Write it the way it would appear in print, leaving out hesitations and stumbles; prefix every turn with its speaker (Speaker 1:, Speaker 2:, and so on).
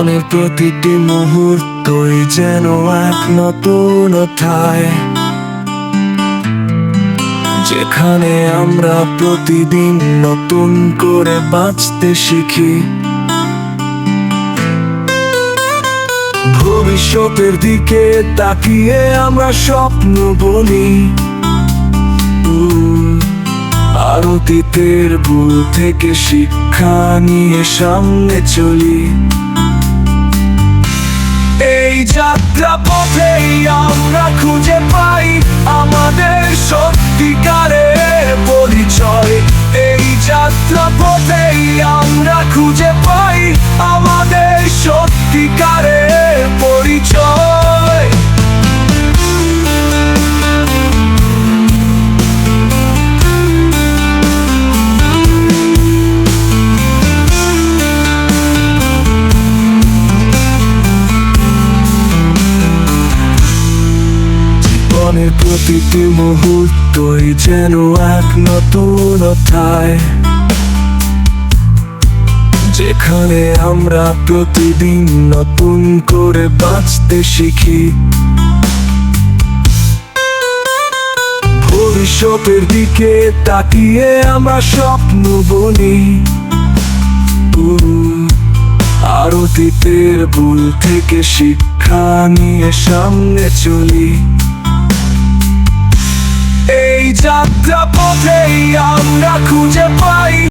Speaker 1: জীবনের প্রতিটি মুহূর্তই যেন এক নতুন অধ্যায়, যেখানে আমরা প্রতিদিন নতুন করে বাঁচতে শিখি। ভবিষ্যতের দিকে তাকিয়ে আমরা স্বপ্ন বুনি, আর অতীতের ভুল থেকে শিক্ষা নিয়ে সামনে চলি। এই যাত্রা পথেই আমরা খুঁজে পাই আমাদের সত্যিকারের পরিচয়। এই যাত্রা পথেই আমরা খুঁজে পাই আমাদের সত্যিকারের পরিচয়। জীবনের প্রতিটি মুহূর্তই যেন এক নতুন অধ্যায়, যেখানে আমরা প্রতিদিন নতুন করে বাঁচতে শিখি। ভবিষ্যতের দিকে তাকিয়ে আমরা স্বপ্ন বুনি, আর অতীতের ভুল থেকে শিক্ষা নিয়ে সামনে চলি। এই যাত্রা পথেই আমরা খুঁজে পাই